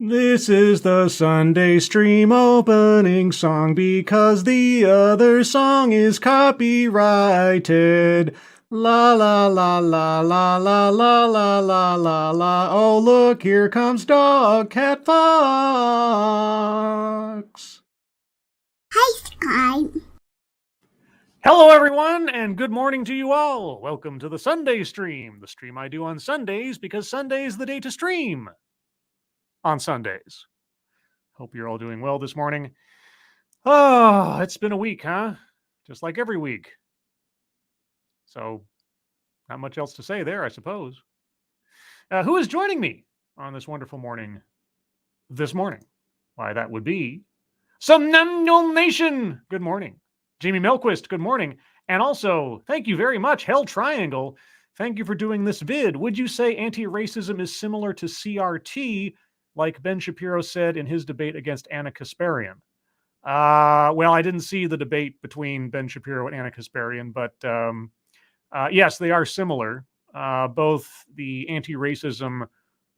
This is the Sunday stream opening song because the other song is copyrighted. La la la la la la la la la la la. Oh look, here comes Dog Cat Fox. Hi, Sky. Hello everyone, and good morning to you all. Welcome to the Sunday stream, the stream I do on Sundays because Sunday is the day to stream on Sundays. Hope you're all doing well this morning. Oh, it's been a week, huh? Just like every week. So, not much else to say there, I suppose. Who is joining me on this wonderful morning this morning? Why, that would be Somnamnul Nation. Good morning. Jamie Melquist, good morning. And also, thank you very much, Hell Triangle. Thank you for doing this vid. Would you say anti-racism is similar to CRT, like Ben Shapiro said in his debate against Anna Kasparian? Well, I didn't see the debate between Ben Shapiro and Anna Kasparian, but yes, they are similar. Both the anti-racism,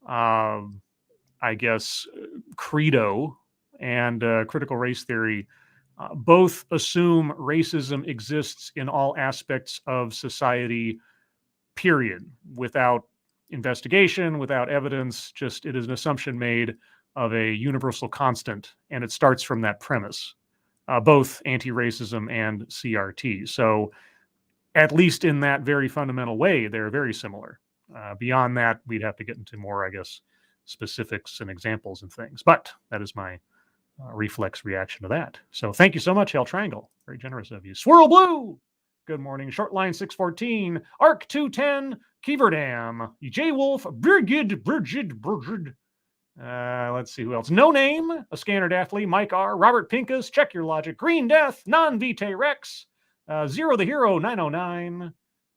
I guess, credo and critical race theory both assume racism exists in all aspects of society, period, without investigation, without evidence. Just it is an assumption made of a universal constant, and it starts from that premise, both anti-racism and CRT. So at least in that very fundamental way, they're very similar. Beyond that, we'd have to get into more, I guess, specifics and examples and things. But that is my reflex reaction to that. So thank you so much, Hell Triangle. Very generous of you. Swirl Blue, good morning. Shortline 614, Arc 210, Keeverdam, J Wolf, Birgid. Let's see who else. No Name, A Scanner Daftly, Mike R, Robert Pincus, Check Your Logic, Green Death, Non Vitae Rex, Zero the Hero 909.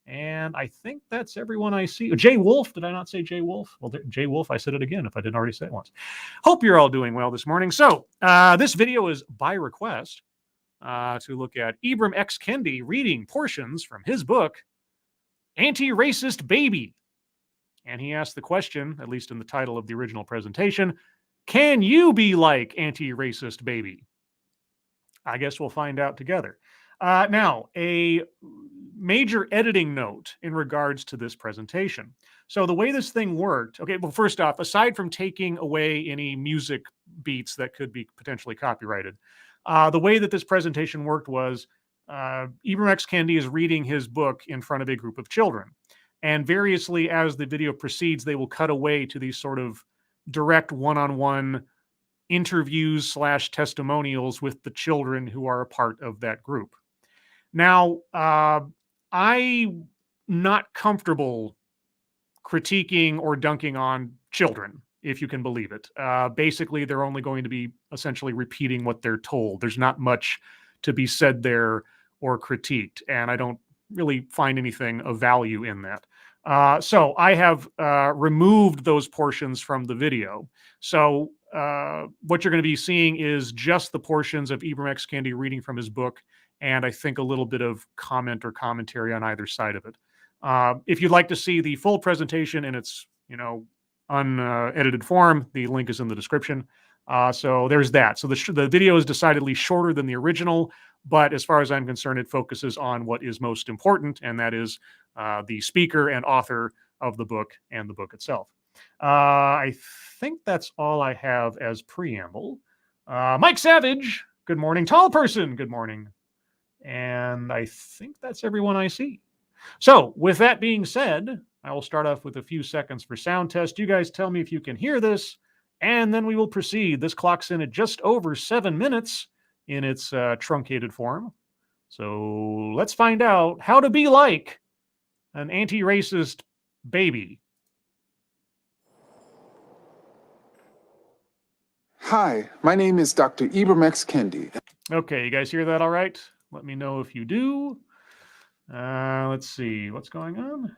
And I think that's everyone I see. Jay Wolf, did I not say Jay Wolf? Well, Jay Wolf, I said it again if I didn't already say it once. Hope you're all doing well this morning. So this video is by request to look at Ibram X. Kendi reading portions from his book, Anti-Racist Baby. And he asked the question, at least in the title of the original presentation, can you be like Anti-Racist Baby? I guess we'll find out together. Now, a major editing note in regards to this presentation. So the way this thing worked, okay, well, first off, aside from taking away any music beats that could be potentially copyrighted, the way that this presentation worked was Ibram X. Kendi is reading his book in front of a group of children. And variously, as the video proceeds, they will cut away to these sort of direct one-on-one interviews / testimonials with the children who are a part of that group. Now, I'm not comfortable critiquing or dunking on children, if you can believe it. Basically, they're only going to be essentially repeating what they're told. There's not much to be said there or critiqued, and I don't really find anything of value in that. So I have removed those portions from the video. So what you're going to be seeing is just the portions of Ibram X. Kendi reading from his book, and I think a little bit of comment or commentary on either side of it. If you'd like to see the full presentation in its, unedited form, the link is in the description. So there's that. So the video is decidedly shorter than the original, but as far as I'm concerned, it focuses on what is most important, and that is the speaker and author of the book and the book itself. I think that's all I have as preamble. Mike Savage, good morning. Tall Person, good morning. And I think that's everyone I see. So with that being said, I will start off with a few seconds for sound test. You guys tell me if you can hear this, and then we will proceed. This clocks in at just over 7 minutes in its truncated form. So let's find out how to be like an anti-racist baby. Hi, my name is Dr. Ibram X. Kendi. Okay, you guys hear that all right? Let me know if you do. Let's see, what's going on?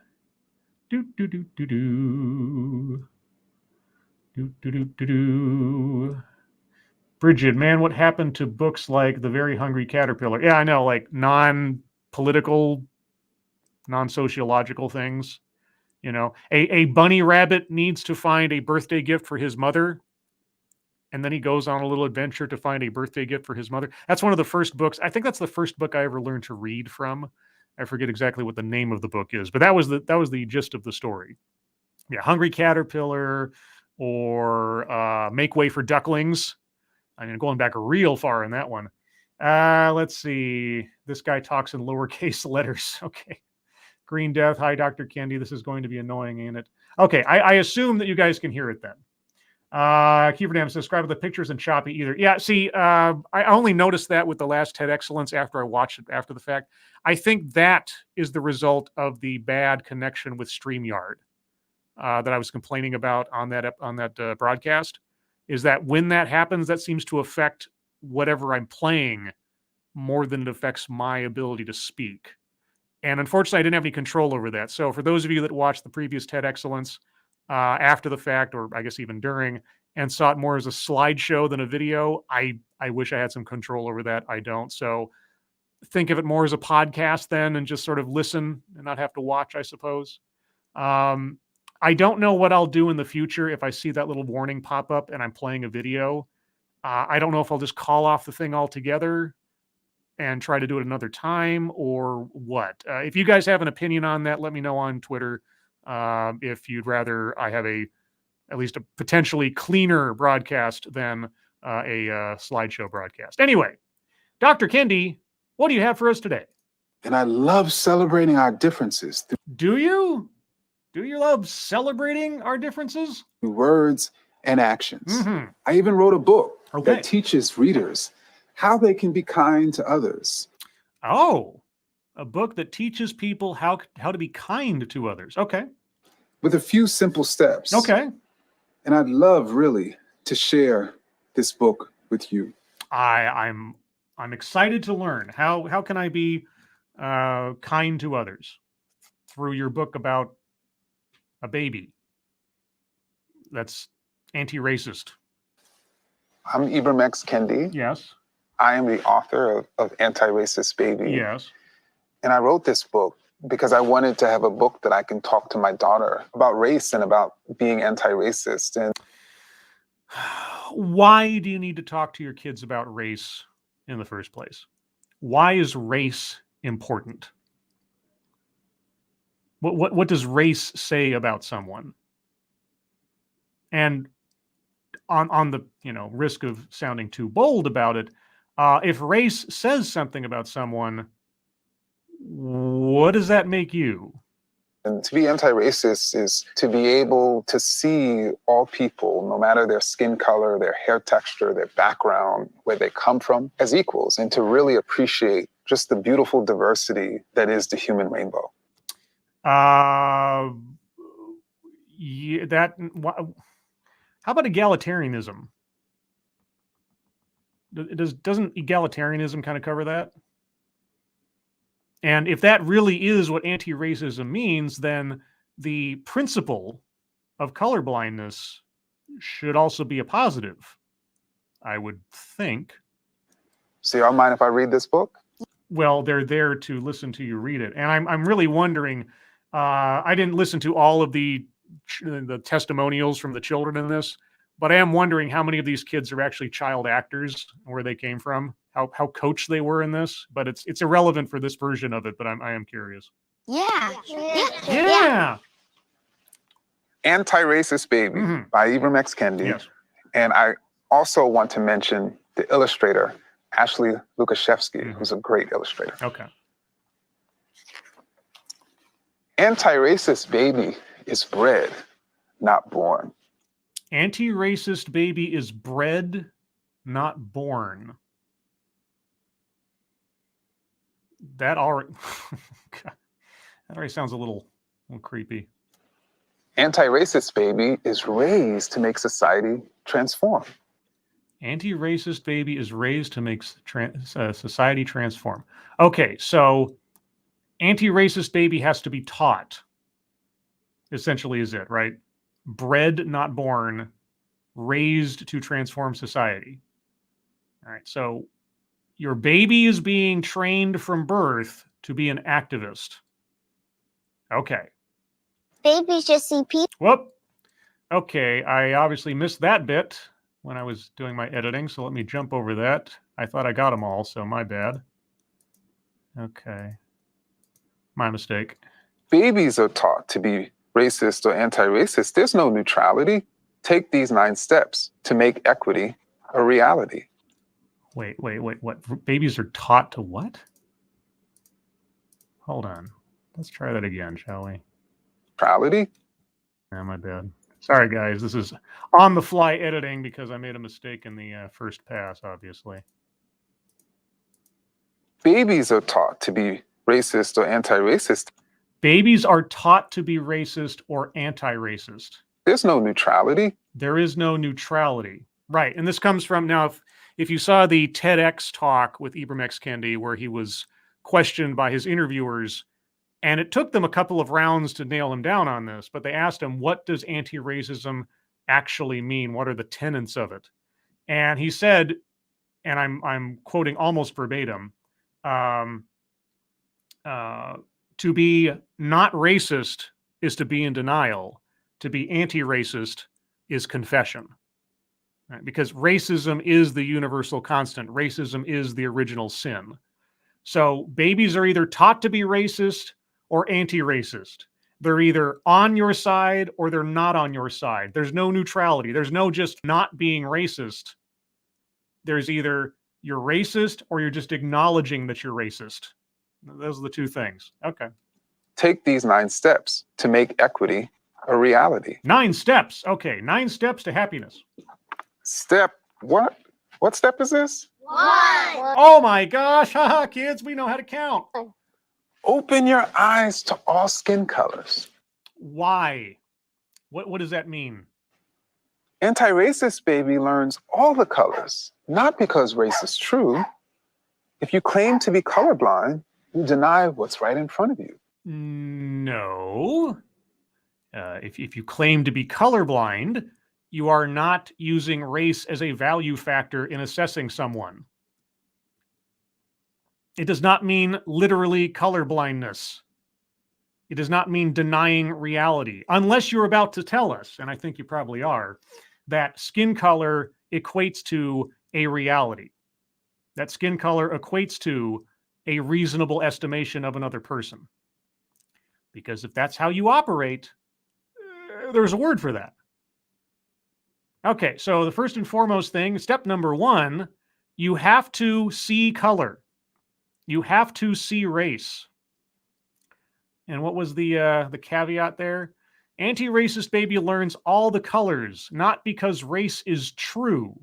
Bridget, man, what happened to books like The Very Hungry Caterpillar? Yeah, I know, like non-political, non-sociological things. A bunny rabbit needs to find a birthday gift for his mother. and then he goes on a little adventure to find a birthday gift for his mother. That's one of the first books. I think that's the first book I ever learned to read from. I forget exactly what the name of the book is, but that was the gist of the story. Yeah, Hungry Caterpillar or Make Way for Ducklings. I mean, going back real far in that one. Let's see. This guy talks in lowercase letters. Okay. Green Death. Hi, Dr. Kendi. This is going to be annoying, ain't it? Okay, I assume that you guys can hear it then. Keeverdam says, describe the pictures and choppy either. Yeah, see, I only noticed that with the last TED Excellence after I watched it after the fact. I think that is the result of the bad connection with StreamYard that I was complaining about on that broadcast. Is that when that happens, that seems to affect whatever I'm playing more than it affects my ability to speak. And unfortunately, I didn't have any control over that. So for those of you that watched the previous TED Excellence after the fact, or I guess even during, and saw it more as a slideshow than a video, I wish I had some control over that. I don't. So think of it more as a podcast then, and just sort of listen and not have to watch, I suppose. I don't know what I'll do in the future if I see that little warning pop up and I'm playing a video. I don't know if I'll just call off the thing altogether and try to do it another time or what. If you guys have an opinion on that, let me know on Twitter. If you'd rather I have at least a potentially cleaner broadcast than a slideshow broadcast. Anyway, Dr. Kendi, what do you have for us today? And I love celebrating our differences Do you? Do you love celebrating our differences? through words and actions. Mm-hmm. I even wrote a book Okay. that teaches readers how they can be kind to others. Oh, a book that teaches people how to be kind to others. Okay. With a few simple steps. Okay. And I'd love really to share this book with you. I'm excited to learn. How can I be kind to others through your book about a baby that's anti-racist? I'm Ibram X. Kendi. Yes. I am the author of Antiracist Baby. Yes. And I wrote this book because I wanted to have a book that I can talk to my daughter about race and about being anti-racist. And why do you need to talk to your kids about race in the first place? Why is race important? What does race say about someone? And on the risk of sounding too bold about it, if race says something about someone, what does that make you? And to be anti-racist is to be able to see all people, no matter their skin color, their hair texture, their background, where they come from, as equals, and to really appreciate just the beautiful diversity that is the human rainbow. Yeah, how about egalitarianism? Doesn't egalitarianism kind of cover that? And if that really is what anti-racism means, then the principle of colorblindness should also be a positive, I would think. So y'all mind if I read this book? Well, they're there to listen to you read it. And I'm really wondering, I didn't listen to all of the testimonials from the children in this, but I am wondering how many of these kids are actually child actors, where they came from, how coached they were in this. But it's irrelevant for this version of it, but I am curious. Yeah. Anti-Racist Baby by Ibram X. Kendi. Yes. And I also want to mention the illustrator, Ashley Lukashevsky, who's a great illustrator. Okay. Anti-Racist Baby is bred, not born. Anti-racist baby is bred, not born. That already sounds a little creepy. Anti-racist baby is raised to make society transform. Anti-racist baby is raised to make society transform. Okay, so anti-racist baby has to be taught, essentially, is it, right? Bred, not born, raised to transform society. All right, so your baby is being trained from birth to be an activist. Okay. Babies just see people. Whoop. Okay, I obviously missed that bit. when I was doing my editing, so let me jump over that. I thought I got them all, so my bad. Okay. My mistake. Babies are taught to be racist or anti-racist. There's no neutrality. Take these 9 steps to make equity a reality. Wait, what? Babies are taught to what? Hold on. Let's try that again, shall we? Neutrality? Yeah, my bad. Sorry, guys. This is on-the-fly editing because I made a mistake in the first pass, obviously. Babies are taught to be racist or anti-racist. Babies are taught to be racist or anti-racist. There's no neutrality. There is no neutrality. Right. And this comes from, now, if you saw the TEDx talk with Ibram X. Kendi, where he was questioned by his interviewers, and it took them a couple of rounds to nail him down on this, but they asked him, what does anti-racism actually mean? What are the tenets of it? And he said, and I'm quoting almost verbatim, to be not racist is to be in denial. To be anti-racist is confession. Right? Because racism is the universal constant. Racism is the original sin. So babies are either taught to be racist or anti-racist. They're either on your side or they're not on your side. There's no neutrality. There's no just not being racist. There's either you're racist or you're just acknowledging that you're racist. Those are the two things. Okay. Take these 9 steps to make equity a reality. 9 steps. Okay. 9 steps to happiness. Step what? What step is this? 1. Oh my gosh. Haha, kids, we know how to count. Open your eyes to all skin colors. Why? What does that mean? Anti-racist baby learns all the colors, not because race is true. If you claim to be colorblind, you deny what's right in front of you. No. If you claim to be colorblind, you are not using race as a value factor in assessing someone. It does not mean literally colorblindness. It does not mean denying reality, unless you're about to tell us, and I think you probably are, that skin color equates to a reality. That skin color equates to a reasonable estimation of another person. Because if that's how you operate, there's a word for that. Okay, so the first and foremost thing, step number 1, you have to see color. You have to see race. And what was the caveat there? Anti-racist baby learns all the colors, not because race is true.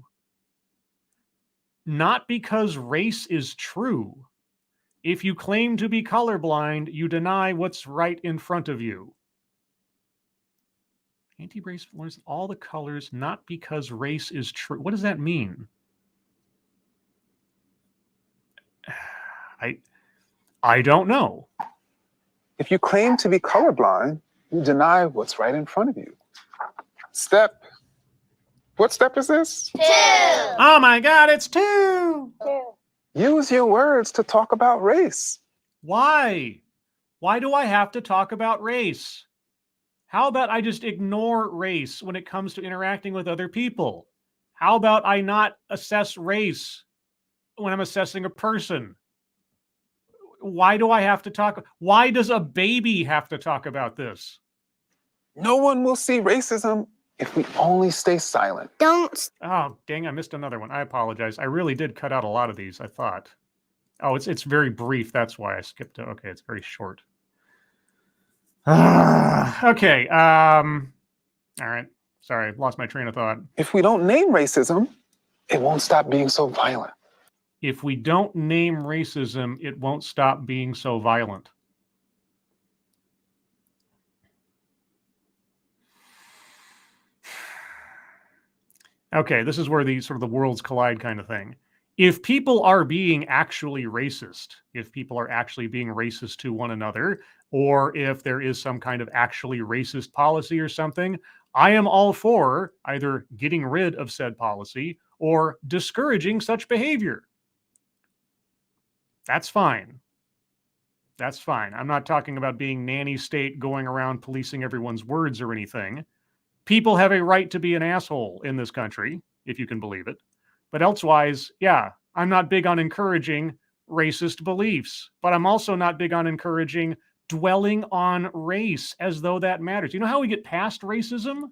Not because race is true. If you claim to be colorblind, you deny what's right in front of you. Anti-racist learns all the colors, not because race is true. What does that mean? I don't know. If you claim to be colorblind, you deny what's right in front of you. Step. What step is this? 2. Oh my God, it's 2. Use your words to talk about race. Why? Why do I have to talk about race? How about I just ignore race when it comes to interacting with other people? How about I not assess race when I'm assessing a person? Why do I have to talk? Why does a baby have to talk about this? No one will see racism if we only stay silent. Don't. Oh, dang, I missed another one. I apologize. I really did cut out a lot of these, I thought. Oh, it's very brief. That's why I skipped it. Okay, it's very short. Okay. All right. Sorry, lost my train of thought. If we don't name racism, it won't stop being so violent. If we don't name racism, it won't stop being so violent. Okay, this is where the sort of the worlds collide kind of thing. If people are being actually racist, if people are actually being racist to one another, or if there is some kind of actually racist policy or something, I am all for either getting rid of said policy or discouraging such behavior. That's fine. That's fine. I'm not talking about being nanny state going around policing everyone's words or anything. People have a right to be an asshole in this country. if you can believe it. But elsewise, yeah, I'm not big on encouraging racist beliefs, but I'm also not big on encouraging dwelling on race as though that matters. You know how we get past racism?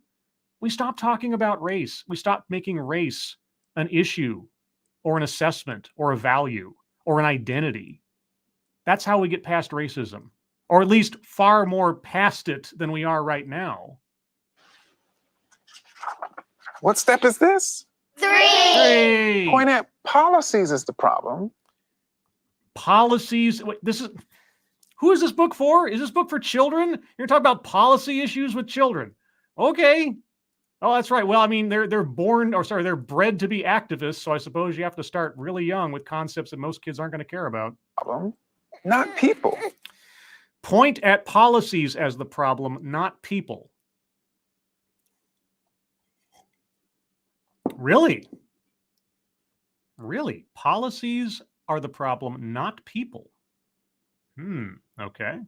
We stop talking about race. We stop making race an issue or an assessment or a value or an identity. That's how we get past racism, or at least far more past it than we are right now. What step is this? 3. Point at policies is the problem. Policies. Wait, who is this book for? Is this book for children? You're talking about policy issues with children. Okay. Oh, that's right. Well, I mean, they're bred to be activists, so I suppose you have to start really young with concepts that most kids aren't going to care about. Problem, not people. Point at policies as the problem, not people. Really? Really? Policies are the problem, not people. Okay.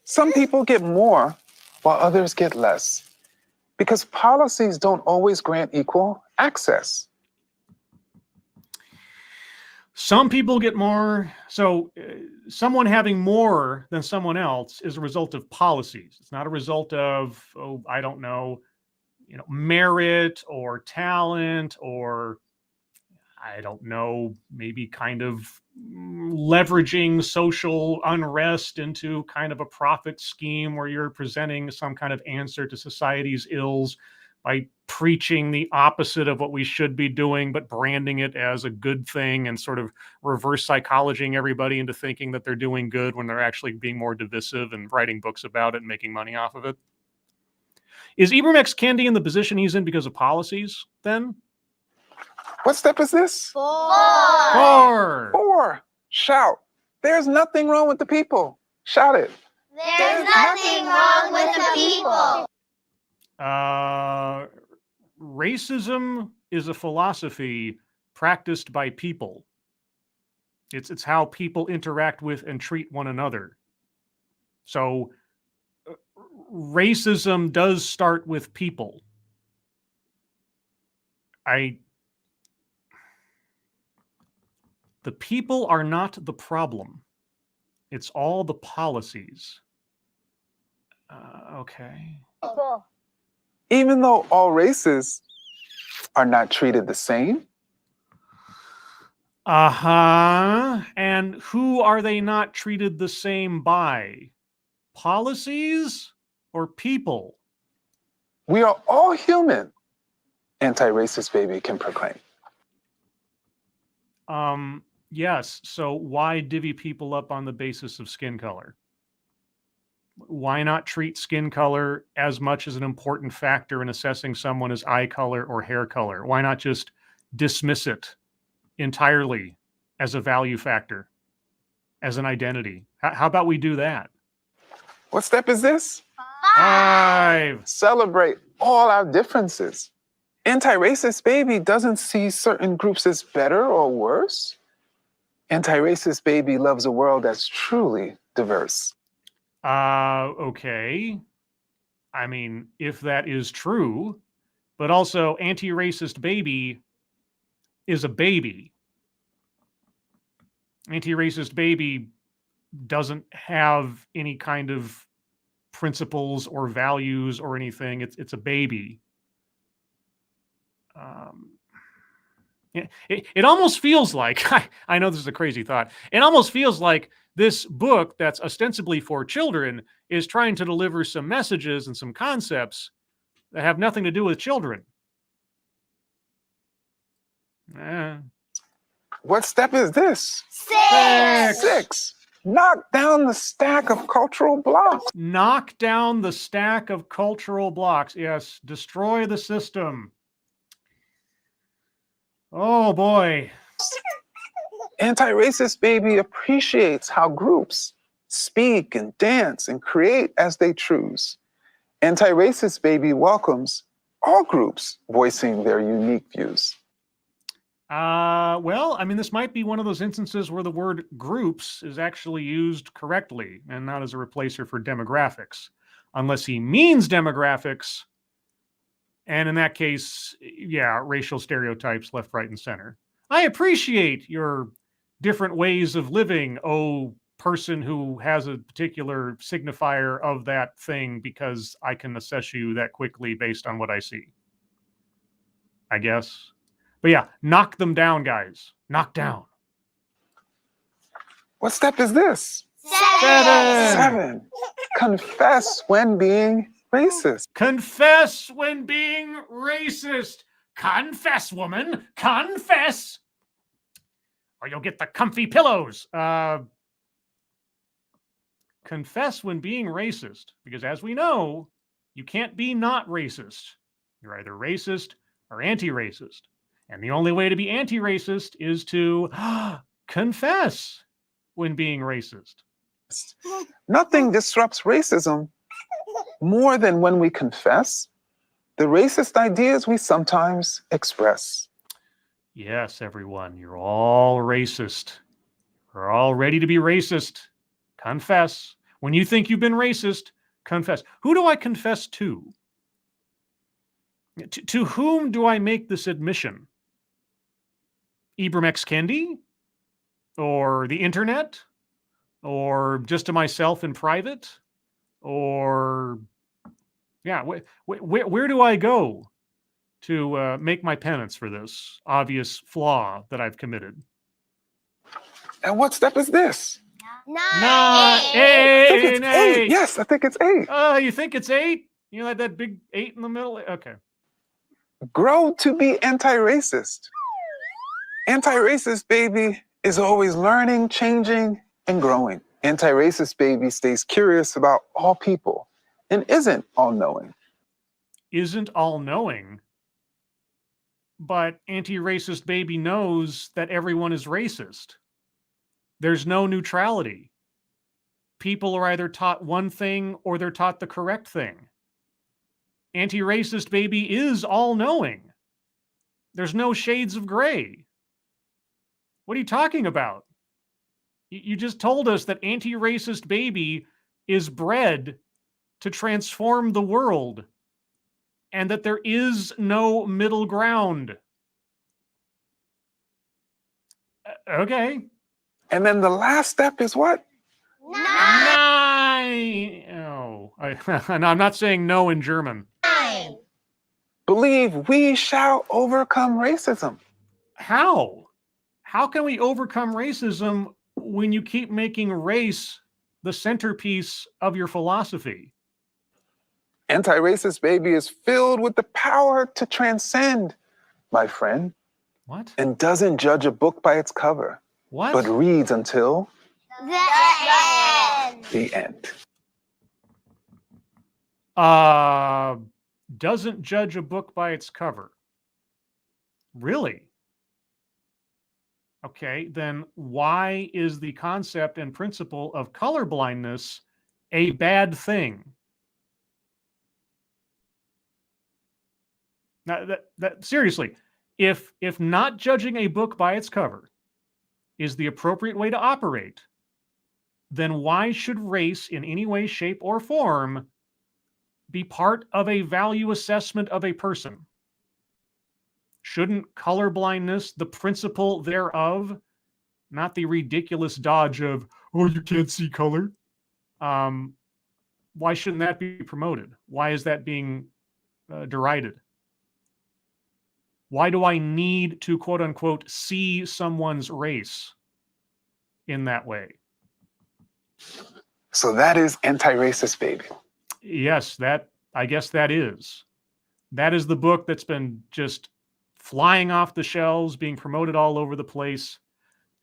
Some people get more while others get less, because policies don't always grant equal access. Some people get more. So someone having more than someone else is a result of policies. It's not a result of, I don't know, merit or talent or, I don't know, maybe kind of leveraging social unrest into kind of a profit scheme where you're presenting some kind of answer to society's ills by preaching the opposite of what we should be doing, but branding it as a good thing and sort of reverse psychologing everybody into thinking that they're doing good when they're actually being more divisive and writing books about it and making money off of it. Is Ibram X. Kendi in the position he's in because of policies, then? What step is this? 4. 4. Shout. There's nothing wrong with the people. Shout it. There's nothing wrong with the people. Racism is a philosophy practiced by people. It's how people interact with and treat one another. So racism does start with people. The people are not the problem. It's all the policies. Okay. Even though all races are not treated the same. And who are they not treated the same by? Policies or people? We are all human, Antiracist Baby can proclaim. Yes. So why divvy people up on the basis of skin color? Why not treat skin color as much as an important factor in assessing someone as eye color or hair color? Why not just dismiss it entirely as a value factor, as an identity? How about we do that? What step is this? 5. Celebrate all our differences. Antiracist Baby doesn't see certain groups as better or worse. Antiracist Baby loves a world that's truly diverse. Okay. I mean, if that is true, but also Antiracist Baby is a baby. Antiracist Baby doesn't have any kind of principles or values or anything. It's a baby. It almost feels like, I know this is a crazy thought, it almost feels like this book that's ostensibly for children is trying to deliver some messages and some concepts that have nothing to do with children. What step is this? 6. 6. Knock down the stack of cultural blocks. Knock down the stack of cultural blocks. Yes, destroy the system. Oh boy. Antiracist Baby appreciates how groups speak and dance and create as they choose. Antiracist Baby welcomes all groups voicing their unique views. Well, I mean, this might be one of those instances where the word groups is actually used correctly and not as a replacer for demographics. Unless he means demographics, And in that case, yeah, racial stereotypes left, right, and center. I appreciate your different ways of living, oh person who has a particular signifier of that thing, because I can assess you that quickly based on what I see, I guess. But yeah, knock them down, guys. Knock down. What step is this? 7. 7. Confess when being racist. Confess when being racist. Confess, woman. Confess. Or you'll get the comfy pillows. Confess when being racist. Because as we know, you can't be not racist. You're either racist or anti-racist. And the only way to be anti-racist is to confess when being racist. Nothing disrupts racism more than when we confess the racist ideas we sometimes express. Yes, everyone, you're all racist. You're all ready to be racist. Confess. When you think you've been racist, confess. Who do I confess to? To whom do I make this admission? Ibram X. Kendi? Or the internet? Or just to myself in private? Or, yeah, where do I go to make my penance for this obvious flaw that I've committed? And what step is this? 9. I think it's 8. Yes, I think it's 8. You think it's 8? You know, that big 8 in the middle? Okay. Grow to be anti-racist. Anti-racist baby is always learning, changing, and growing. Anti-racist baby stays curious about all people and isn't all-knowing. Isn't all-knowing, but anti-racist baby knows that everyone is racist. There's no neutrality. People are either taught one thing or they're taught the correct thing. Anti-racist baby is all-knowing. There's no shades of gray. What are you talking about? You just told us that anti-racist baby is bred to transform the world and that there is no middle ground. Okay. And then the last step is what? 9. 9. Oh, and I'm not saying no in German. 9. Believe we shall overcome racism. How? How can we overcome racism when you keep making race the centerpiece of your philosophy? Anti-racist baby is filled with the power to transcend, my friend. What? And doesn't judge a book by its cover, What? but reads until The end. the end. Doesn't judge a book by its cover. Really? Okay, then why is the concept and principle of colorblindness a bad thing? Now, seriously, if not judging a book by its cover is the appropriate way to operate, then why should race in any way, shape, or form be part of a value assessment of a person? Shouldn't colorblindness, the principle thereof, not the ridiculous dodge of, oh, you can't see color? Why shouldn't that be promoted? Why is that being derided? Why do I need to, quote unquote, see someone's race in that way? So that is anti-racist baby. Yes, I guess that is. That is the book that's been just flying off the shelves, being promoted all over the place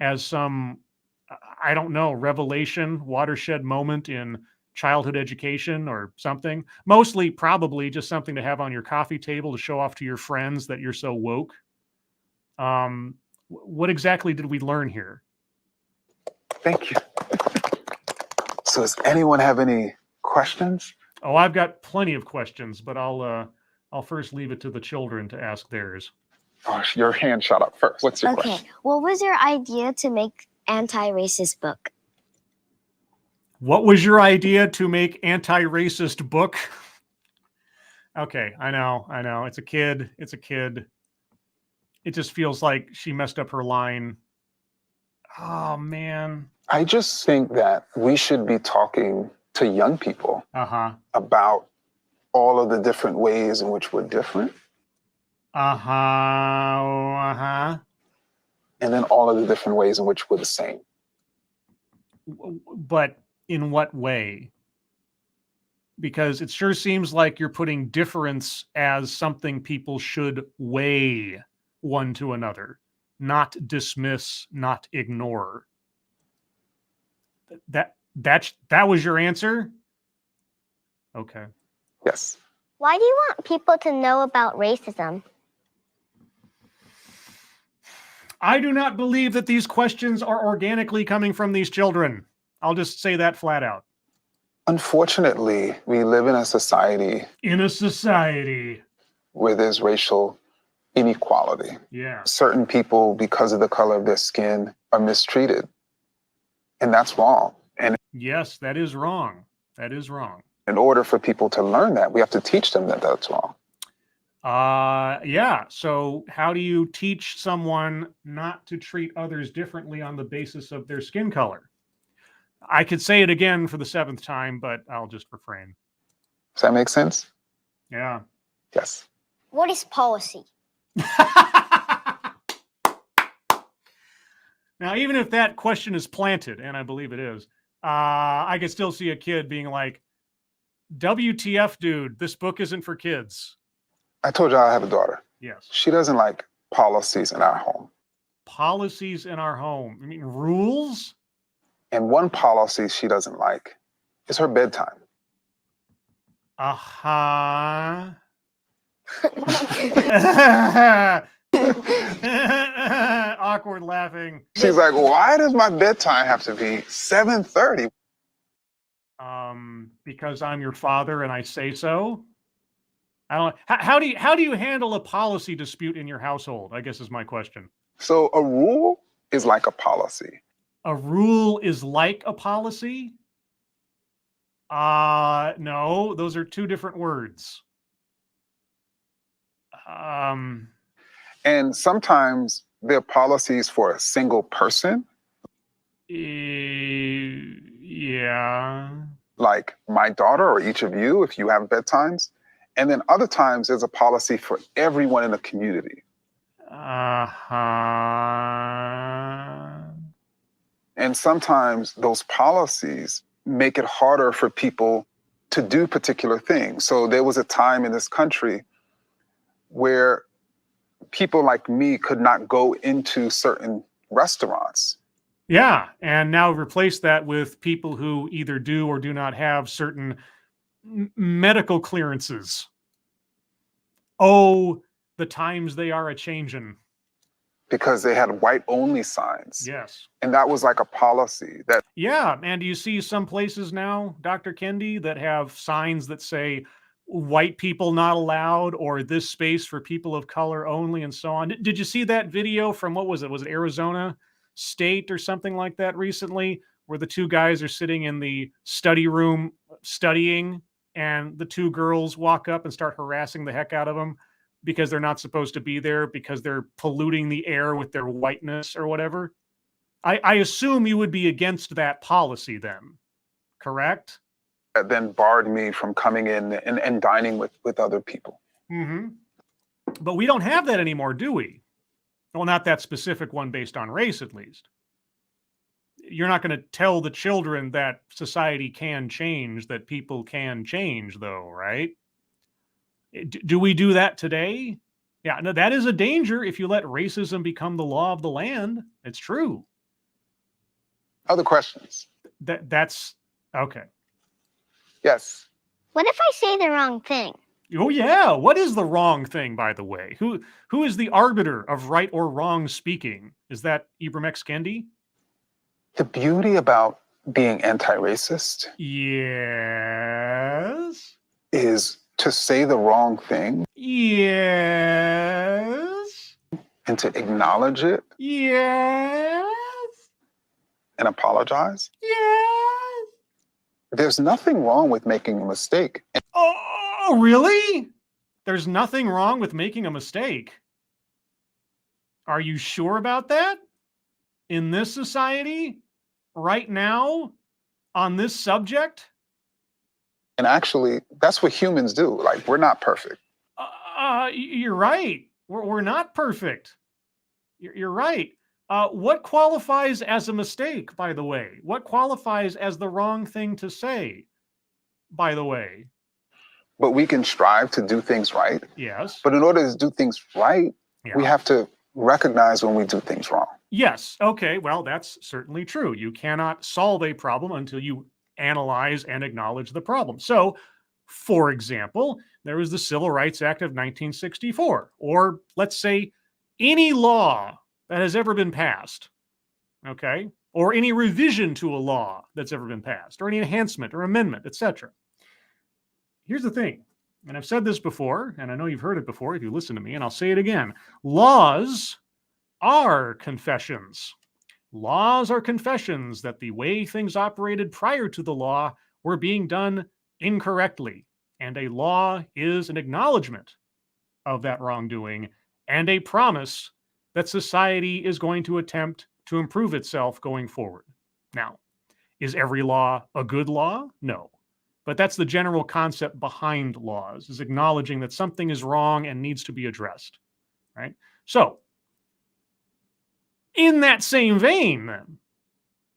as some, I don't know, revelation, watershed moment in childhood education or something. Mostly probably just something to have on your coffee table to show off to your friends that you're so woke. What exactly did we learn here? Thank you. So does anyone have any questions? Oh, I've got plenty of questions, but I'll first leave it to the children to ask theirs. Oh, your hand shot up first. What's your Okay, question? what was your idea to make anti-racist book? What was your idea to make anti-racist book? Okay, I know. It's a kid. It just feels like she messed up her line. Oh, man. I just think that we should be talking to young people about all of the different ways in which we're different. And then all of the different ways in which we're the same. But in what way? Because it sure seems like you're putting difference as something people should weigh one to another, not dismiss, not ignore. That was your answer? Okay. Yes. Why do you want people to know about racism? I do not believe that these questions are organically coming from these children. I'll just say that flat out. Unfortunately, we live in a society where there's racial inequality. Yeah. Certain people, because of the color of their skin, are mistreated. And that's wrong. And yes, that is wrong. That is wrong. In order for people to learn that, we have to teach them that that's wrong. Yeah. So how do you teach someone not to treat others differently on the basis of their skin color? I could say it again for the 7th time, but I'll just refrain. Does that make sense? Yeah. Yes. What is policy? Now, even if that question is planted, and I believe it is, I could still see a kid being like, WTF, dude, this book isn't for kids. I told you I have a daughter. Yes. She doesn't like policies in our home. Policies in our home? You mean rules? And one policy she doesn't like is her bedtime. Awkward laughing. She's like, why does my bedtime have to be 7:30? Because I'm your father and I say so. I don't. How do you handle a policy dispute in your household? I guess is my question. So a rule is like a policy. A rule is like a policy? No, those are two different words. And sometimes they're policies for a single person. Yeah. Like my daughter or each of you, if you have bedtimes. And then other times there's a policy for everyone in the community. And sometimes those policies make it harder for people to do particular things. So there was a time in this country where people like me could not go into certain restaurants. Yeah, and now replace that with people who either do or do not have certain medical clearances. Oh, the times they are a-changin'. Because they had white-only signs. Yes. And that was like a policy that... Yeah, and do you see some places now, Dr. Kendi, that have signs that say white people not allowed, or this space for people of color only, and so on? Did you see that video from, what was it? Was it Arizona State or something like that recently, where the two guys are sitting in the study room studying, and the two girls walk up and start harassing the heck out of them because they're not supposed to be there because they're polluting the air with their whiteness or whatever? I assume you would be against that policy then, correct? That then barred me from coming in and dining with other people. Mm-hmm. But we don't have that anymore, do we? Well, not that specific one based on race, at least. You're not going to tell the children that society can change, that people can change, though, right? Do we do that today? Yeah, no, that is a danger if you let racism become the law of the land. It's true. Other questions? That's okay. Yes. What if I say the wrong thing? Oh, yeah. What is the wrong thing, by the way? Who is the arbiter of right or wrong speaking? Is that Ibram X. Kendi? The beauty about being anti-racist, yes, is to say the wrong thing. Yes. And to acknowledge it. Yes. And apologize. Yes. There's nothing wrong with making a mistake. Oh, really? There's nothing wrong with making a mistake. Are you sure about that? In this society, right now, on this subject? And actually, that's what humans do. Like, we're not perfect. You're right. We're not perfect. You're right. What qualifies as a mistake, by the way? What qualifies as the wrong thing to say, by the way? But we can strive to do things right. Yes. But in order to do things right, Yeah. we have to recognize when we do things wrong. Yes. Okay. Well, that's certainly true. You cannot solve a problem until you analyze and acknowledge the problem. So, for example, there was the Civil Rights Act of 1964, or let's say any law that has ever been passed, okay, or any revision to a law that's ever been passed, or any enhancement or amendment, etc. Here's the thing, and I've said this before, and I know you've heard it before if you listen to me, and I'll say it again. Laws are confessions. Laws are confessions that the way things operated prior to the law were being done incorrectly. And a law is an acknowledgement of that wrongdoing and a promise that society is going to attempt to improve itself going forward. Now, is every law a good law? No. But that's the general concept behind laws, is acknowledging that something is wrong and needs to be addressed, right? So, in that same vein, then,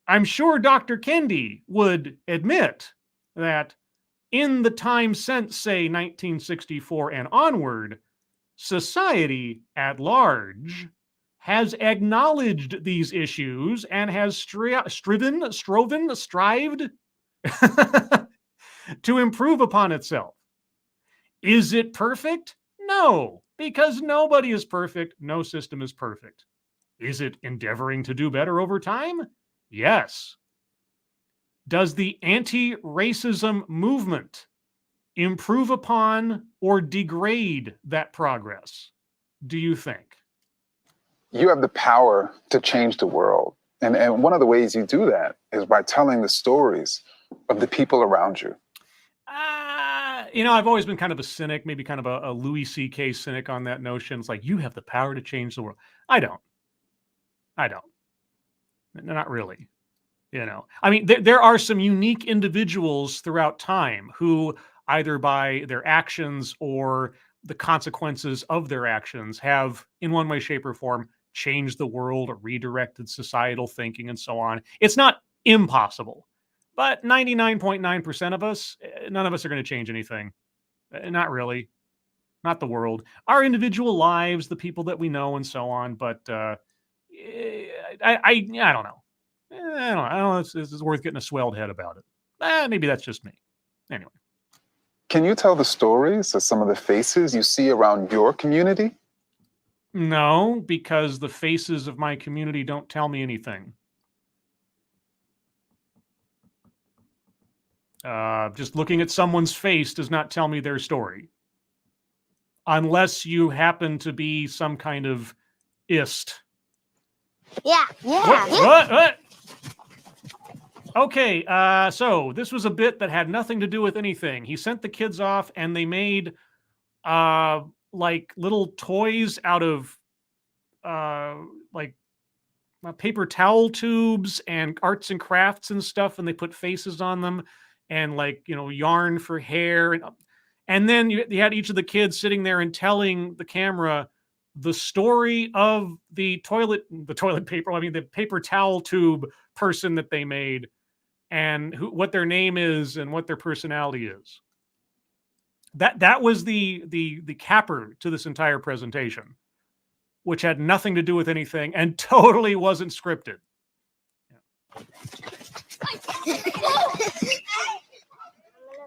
I'm sure Dr. Kendi would admit that in the time since, say, 1964 and onward, society at large has acknowledged these issues and has strived to improve upon itself. Is it perfect? No, because nobody is perfect. No system is perfect. Is it endeavoring to do better over time? Yes. Does the anti-racism movement improve upon or degrade that progress, do you think? You have the power to change the world. And one of the ways you do that is by telling the stories of the people around you. I've always been kind of a cynic, maybe kind of a Louis C.K. cynic on that notion. It's like, you have the power to change the world. I don't. Not really. I mean, there are some unique individuals throughout time who either by their actions or the consequences of their actions have, in one way, shape, or form, changed the world or redirected societal thinking and so on. It's not impossible, but 99.9% of us, none of us are going to change anything. Not really. Not the world. Our individual lives, the people that we know and so on, but I don't know. I don't know. It's worth getting a swelled head about it. Maybe that's just me. Anyway. Can you tell the stories of some of the faces you see around your community? No, because the faces of my community don't tell me anything. Just looking at someone's face does not tell me their story. Unless you happen to be some kind of ist. Yeah. What? Okay, so this was a bit that had nothing to do with anything. He sent the kids off and they made like little toys out of paper towel tubes and arts and crafts and stuff, and they put faces on them and yarn for hair. And then you had each of the kids sitting there and telling the camera the story of the toilet paper, the paper towel tube person that they made, and what their name is and what their personality is. That was the capper to this entire presentation, which had nothing to do with anything and totally wasn't scripted.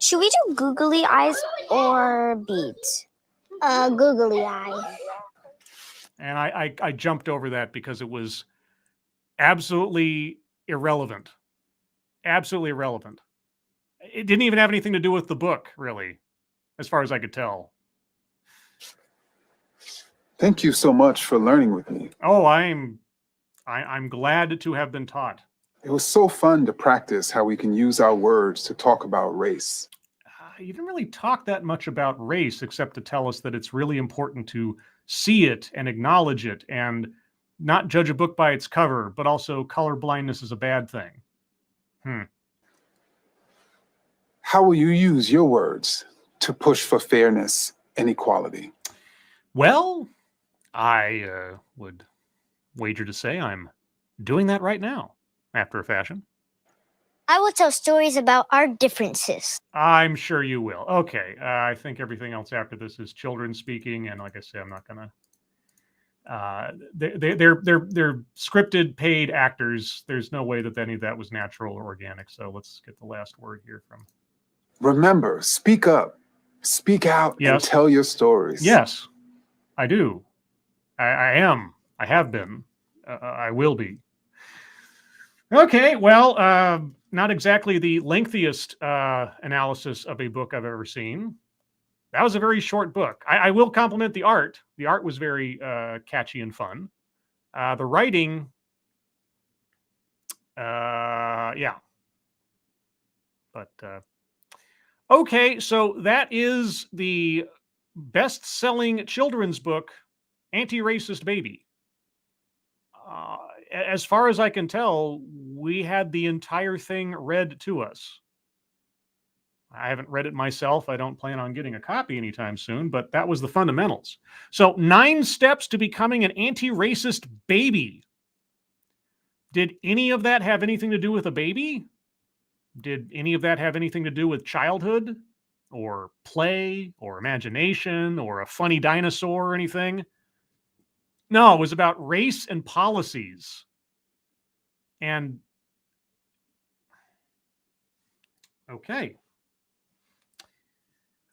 Should we do googly eyes or beads? Googly eyes. And I jumped over that because it was absolutely irrelevant. Absolutely irrelevant. It didn't even have anything to do with the book, really, as far as I could tell. Thank you so much for learning with me. Oh, I'm glad to have been taught. It was so fun to practice how we can use our words to talk about race. you didn't really talk that much about race, except to tell us that it's really important to see it and acknowledge it and not judge a book by its cover, but also color blindness is a bad thing. How will you use your words to push for fairness and equality? Well, I would wager to say I'm doing that right now, after a fashion. I will tell stories about our differences. I'm sure you will. Okay, I think everything else after this is children speaking, and like I say, I'm not gonna. They're scripted, paid actors. There's no way that any of that was natural or organic. So let's get the last word here from. Remember, speak up, speak out, Yes. and tell your stories. Yes, I do. I am. I have been. I will be. Okay, well, not exactly the lengthiest analysis of a book I've ever seen. That was a very short book. I will compliment the art. The art was very catchy and fun. The writing, yeah. But, okay, so that is the best-selling children's book, Anti-Racist Baby. As far as I can tell, we had the entire thing read to us. I haven't read it myself. I don't plan on getting a copy anytime soon, but that was the fundamentals. So 9 steps to becoming an anti-racist baby. Did any of that have anything to do with a baby? Did any of that have anything to do with childhood or play or imagination or a funny dinosaur or anything? No, it was about race and policies. And okay.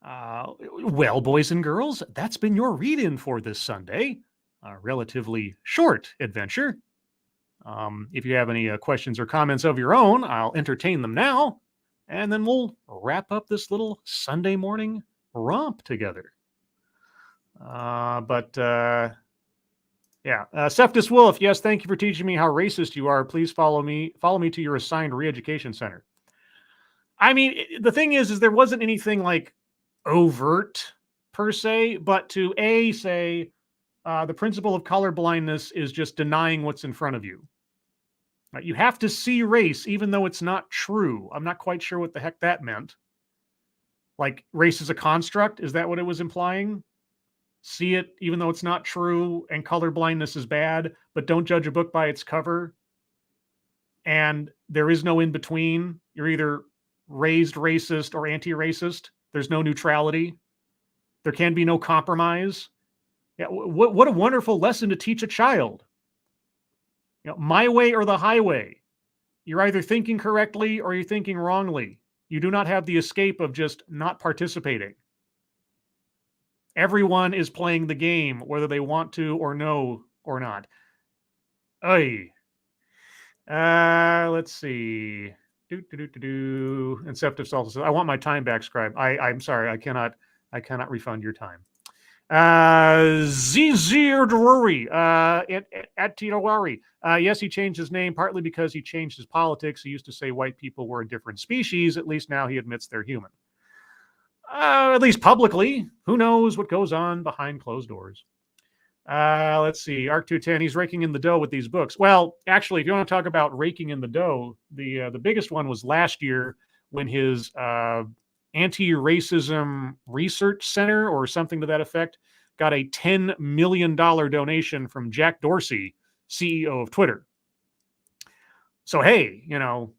Well, boys and girls, that's been your read-in for this Sunday. A relatively short adventure. If you have any questions or comments of your own, I'll entertain them now, and then we'll wrap up this little Sunday morning romp together. Yeah, Septus Wolf, yes, thank you for teaching me how racist you are. Please follow me to your assigned re-education center. I mean, the thing is there wasn't anything like overt per se, but to say the principle of color blindness is just denying what's in front of you. You have to see race even though it's not true. I'm not quite sure what the heck that meant. Like race is a construct? Is that what it was implying? See it even though it's not true, and color blindness is bad, but don't judge a book by its cover. And there is no in between. You're either raised racist or anti-racist. There's no neutrality. There can be no compromise. Yeah, what a wonderful lesson to teach a child. You know, my way or the highway. You're either thinking correctly or you're thinking wrongly. You do not have the escape of just not participating. Everyone is playing the game, whether they want to or no or not. Oy. Let's see. Inceptive also says, I want my time back, Scribe. I'm sorry, I cannot refund your time. Zizir Drury, at Tirowari. Yes, he changed his name partly because he changed his politics. He used to say white people were a different species. At least now he admits they're human. At least publicly. Who knows what goes on behind closed doors? Let's see. Arc 210, he's raking in the dough with these books. Well, actually, if you want to talk about raking in the dough, the biggest one was last year when his anti-racism research center or something to that effect got a $10 million donation from Jack Dorsey, CEO of Twitter. So, hey, you know,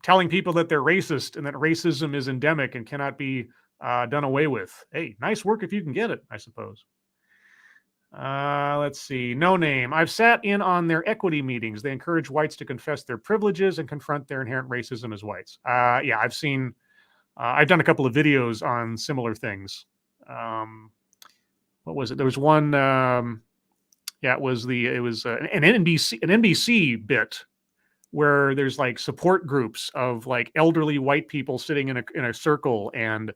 telling people that they're racist and that racism is endemic and cannot be done away with. Hey, nice work if you can get it, I suppose. Let's see. No Name. I've sat in on their equity meetings. They encourage whites to confess their privileges and confront their inherent racism as whites. Yeah, I've seen. I've done a couple of videos on similar things. What was it? There was one. Yeah, it was an NBC bit where there's like support groups of like elderly white people sitting in a circle and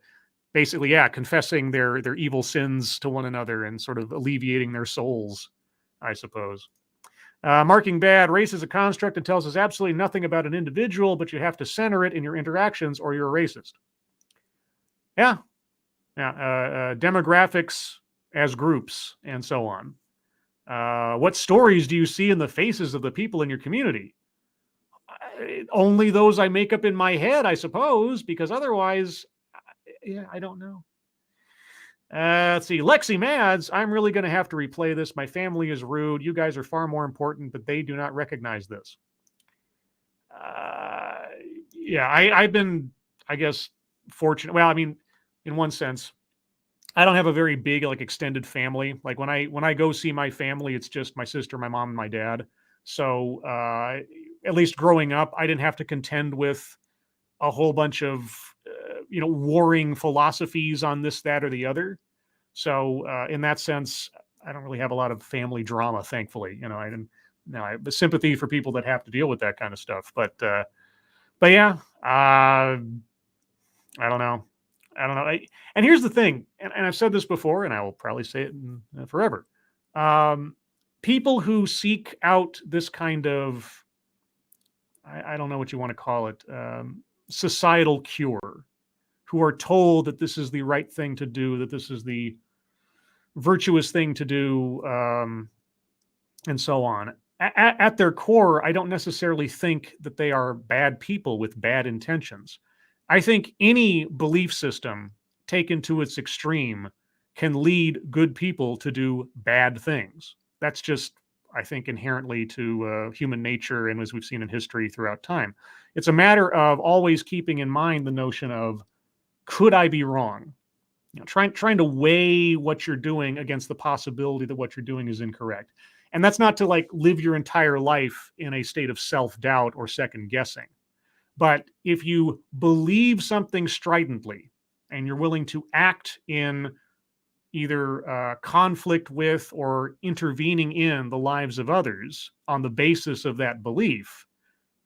basically, yeah, confessing their evil sins to one another and sort of alleviating their souls, I suppose. Marking Bad, race is a construct that tells us absolutely nothing about an individual, but you have to center it in your interactions or you're a racist. Yeah. Demographics as groups and so on. What stories do you see in the faces of the people in your community? Only those I make up in my head, I suppose, because otherwise, I don't know. Let's see. Lexi Mads, I'm really going to have to replay this. My family is rude. You guys are far more important, but they do not recognize this. I've been, I guess, fortunate. Well, I mean, in one sense, I don't have a very big, like, extended family. Like, when I go see my family, it's just my sister, my mom, and my dad. So at least growing up, I didn't have to contend with a whole bunch of warring philosophies on this, that, or the other. So in that sense, I don't really have a lot of family drama, thankfully. I didn't. No, I have sympathy for people that have to deal with that kind of stuff. But yeah, I don't know. And here's the thing, and I've said this before, and I will probably say it forever. People who seek out this kind of, I don't know what you want to call it, societal cure, who are told that this is the right thing to do, that this is the virtuous thing to do, and so on. At their core, I don't necessarily think that they are bad people with bad intentions. I think any belief system taken to its extreme can lead good people to do bad things. That's just, I think, inherently to human nature, and as we've seen in history throughout time. It's a matter of always keeping in mind the notion of, could I be wrong? Trying to weigh what you're doing against the possibility that what you're doing is incorrect. And that's not to, like, live your entire life in a state of self-doubt or second guessing. But if you believe something stridently and you're willing to act in either conflict with or intervening in the lives of others on the basis of that belief,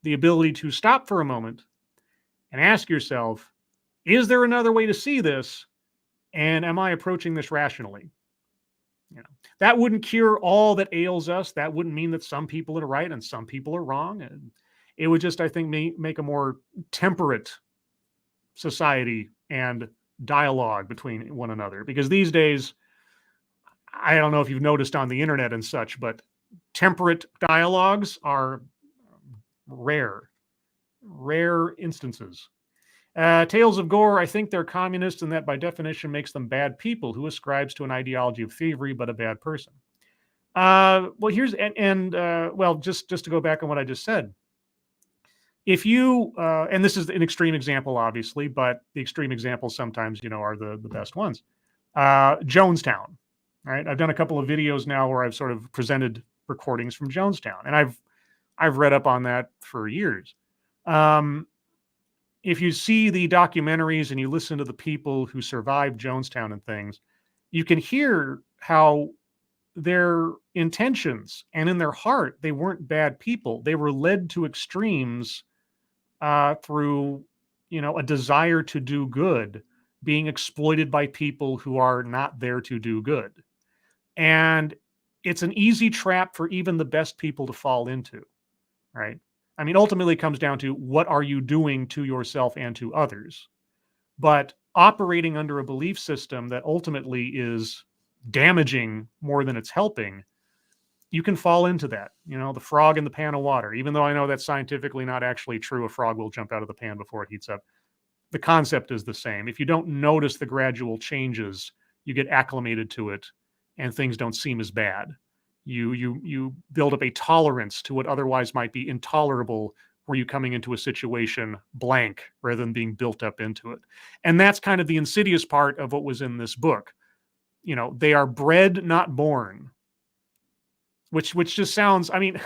the ability to stop for a moment and ask yourself, is there another way to see this? And am I approaching this rationally? That wouldn't cure all that ails us. That wouldn't mean that some people are right and some people are wrong. And it would just, I think, make a more temperate society and dialogue between one another. Because these days, I don't know if you've noticed on the internet and such, but temperate dialogues are rare instances. Tales of Gore, I think they're communists, and that by definition makes them bad people who ascribes to an ideology of thievery, but a bad person. Well, here's, well, just to go back on what I just said. If you, and this is an extreme example, obviously, but the extreme examples sometimes, are the best ones. Jonestown, right? I've done a couple of videos now where I've sort of presented recordings from Jonestown, and I've read up on that for years. If you see the documentaries and you listen to the people who survived Jonestown and things, you can hear how their intentions and in their heart, they weren't bad people. They were led to extremes through, a desire to do good, being exploited by people who are not there to do good. And it's an easy trap for even the best people to fall into, right? I mean, ultimately it comes down to, what are you doing to yourself and to others? But operating under a belief system that ultimately is damaging more than it's helping, you can fall into that. The frog in the pan of water, even though I know that's scientifically not actually true. A frog will jump out of the pan before it heats up. The concept is the same. If you don't notice the gradual changes, you get acclimated to it and things don't seem as bad. You build up a tolerance to what otherwise might be intolerable, were you coming into a situation blank rather than being built up into it. And that's kind of the insidious part of what was in this book. They are bred, not born, which just sounds, I mean,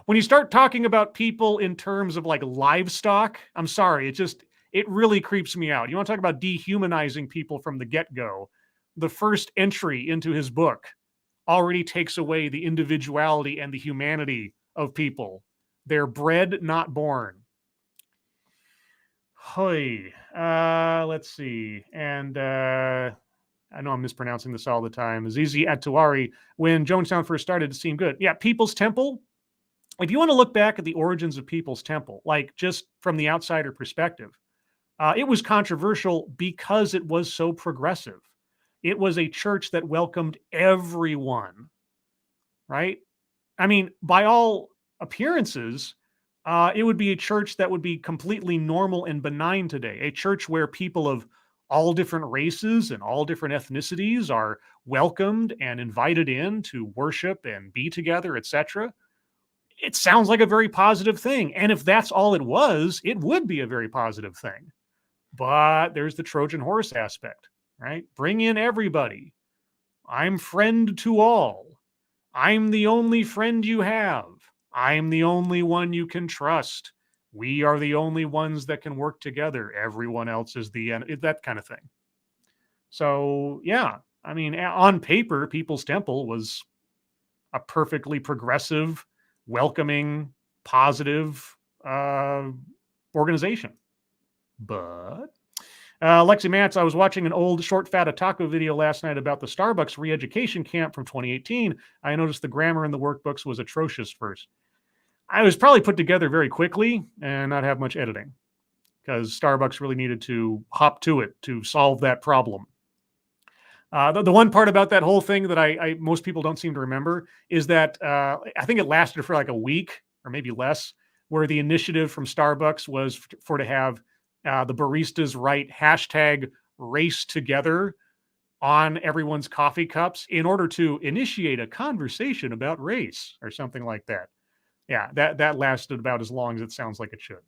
when you start talking about people in terms of like livestock, I'm sorry, it really creeps me out. You want to talk about dehumanizing people from the get-go? The first entry into his book already takes away the individuality and the humanity of people. They're bred, not born. Hoy. Let's see. And I know I'm mispronouncing this all the time. Azizi Atuari, when Jonestown first started, it seemed good. Yeah, People's Temple. If you want to look back at the origins of People's Temple, like just from the outsider perspective, It was controversial because it was so progressive. It was a church that welcomed everyone, right? I mean, by all appearances, it would be a church that would be completely normal and benign today. A church where people of all different races and all different ethnicities are welcomed and invited in to worship and be together, etc. It sounds like a very positive thing. And if that's all it was, it would be a very positive thing. But there's the Trojan horse aspect, right? Bring in everybody. I'm friend to all. I'm the only friend you have. I'm the only one you can trust. We are the only ones that can work together. Everyone else is the end. That kind of thing. So, yeah, I mean, on paper, People's Temple was a perfectly progressive, welcoming, positive organization. But Lexi Matz, I was watching an old Short Fat Taco video last night about the Starbucks re-education camp from 2018. I noticed the grammar in the workbooks was atrocious first. I was probably put together very quickly and not have much editing because Starbucks really needed to hop to it to solve that problem. The one part about that whole thing that I most people don't seem to remember is that I think it lasted for like a week or maybe less, where the initiative from Starbucks was to have the baristas write hashtag race together on everyone's coffee cups in order to initiate a conversation about race or something like that. Yeah, that lasted about as long as it sounds like it should.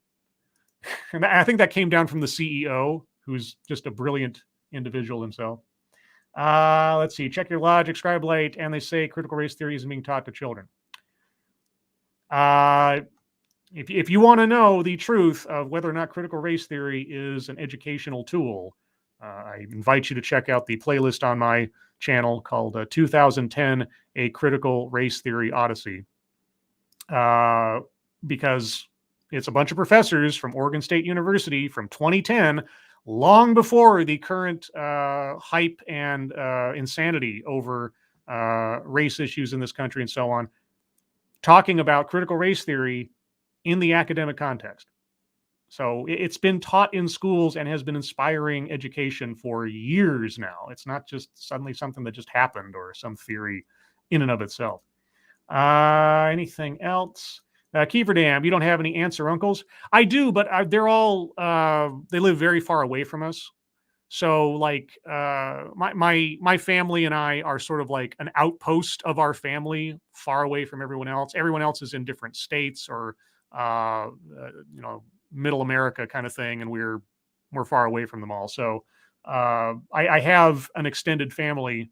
And I think that came down from the CEO, who's just a brilliant individual himself. Let's see. Check your logic, scribe light, and they say critical race theory is being taught to children. If you want to know the truth of whether or not critical race theory is an educational tool, I invite you to check out the playlist on my channel called 2010, A Critical Race Theory Odyssey. Because it's a bunch of professors from Oregon State University from 2010, long before the current hype and insanity over race issues in this country and so on, talking about critical race theory in the academic context. So it's been taught in schools and has been inspiring education for years now. It's not just suddenly something that just happened or some theory in and of itself. Anything else? Kiefer Dam, you don't have any aunts or uncles? I do, but they're all, they live very far away from us. So like my family and I are sort of like an outpost of our family, far away from everyone else. Everyone else is in different states or middle America kind of thing, and we're far away from them all. So I have an extended family,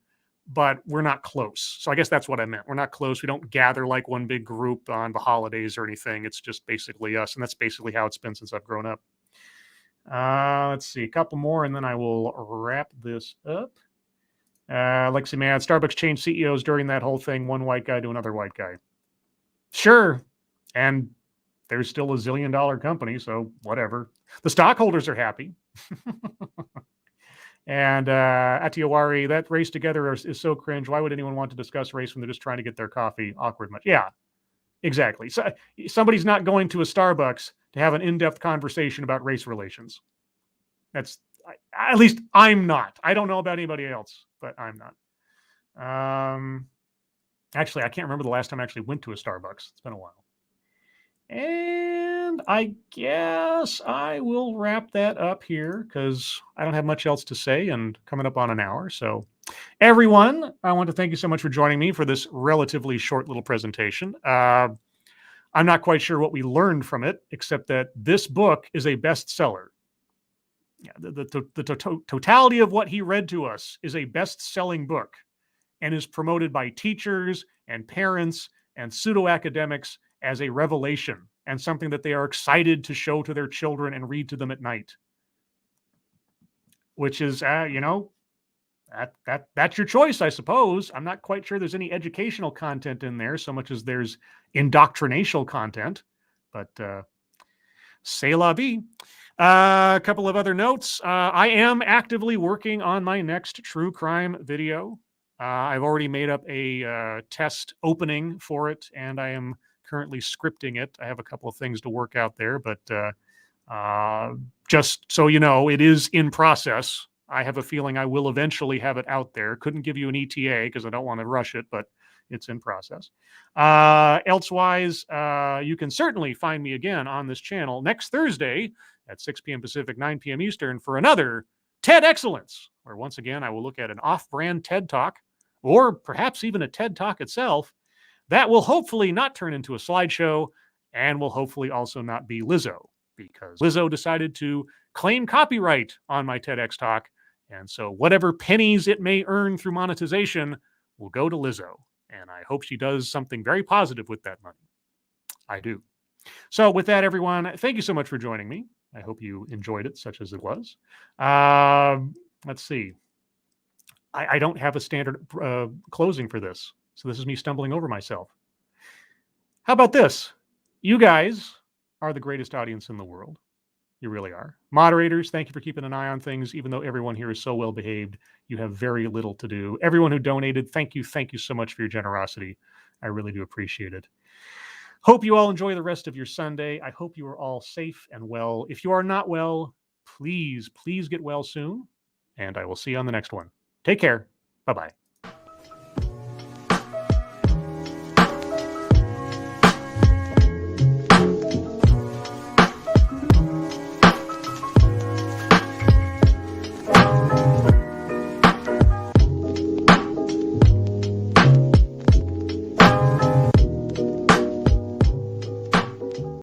but we're not close. So I guess that's what I meant. We're not close. We don't gather like one big group on the holidays or anything. It's just basically us, and that's basically how it's been since I've grown up. Let's see, a couple more, and then I will wrap this up. Lexi Mad, Starbucks changed CEOs during that whole thing, one white guy to another white guy. Sure. And there's still a $1 zillion company, so whatever. The stockholders are happy. And Atiawari, that race together is so cringe. Why would anyone want to discuss race when they're just trying to get their coffee? Awkward much. Yeah, exactly. So somebody's not going to a Starbucks to have an in-depth conversation about race relations. That's, at least I'm not. I don't know about anybody else, but I'm not. Actually, I can't remember the last time I actually went to a Starbucks. It's been a while. And I guess I will wrap that up here because I don't have much else to say and coming up on an hour. So everyone, I want to thank you so much for joining me for this relatively short little presentation. I'm not quite sure what we learned from it, except that this book is a bestseller. Yeah, the totality of what he read to us is a best-selling book and is promoted by teachers and parents and pseudo-academics as a revelation and something that they are excited to show to their children and read to them at night. Which is, that's your choice, I suppose. I'm not quite sure there's any educational content in there so much as there's indoctrinational content, but c'est la vie. A couple of other notes. I am actively working on my next true crime video. I've already made up a test opening for it, and I am currently scripting it. I have a couple of things to work out there, but Just so you know, it is in process. I have a feeling I will eventually have it out there. Couldn't give you an ETA because I don't want to rush it, but it's in process. Elsewise, you can certainly find me again on this channel next Thursday at 6 p.m. Pacific, 9 p.m. Eastern for another TED Excellence, where once again I will look at an off-brand TED Talk, or perhaps even a TED Talk itself, that will hopefully not turn into a slideshow and will hopefully also not be Lizzo, because Lizzo decided to claim copyright on my TEDx talk. And so whatever pennies it may earn through monetization will go to Lizzo. And I hope she does something very positive with that money. I do. So with that, everyone, thank you so much for joining me. I hope you enjoyed it, such as it was. Let's see. I don't have a standard closing for this. So this is me stumbling over myself. How about this? You guys are the greatest audience in the world. You really are. Moderators, thank you for keeping an eye on things. Even though everyone here is so well behaved, you have very little to do. Everyone who donated, thank you so much for your generosity. I really do appreciate it. Hope you all enjoy the rest of your Sunday. I hope you are all safe and well. If you are not well, please get well soon. And I will see you on the next one. Take care. Bye-bye.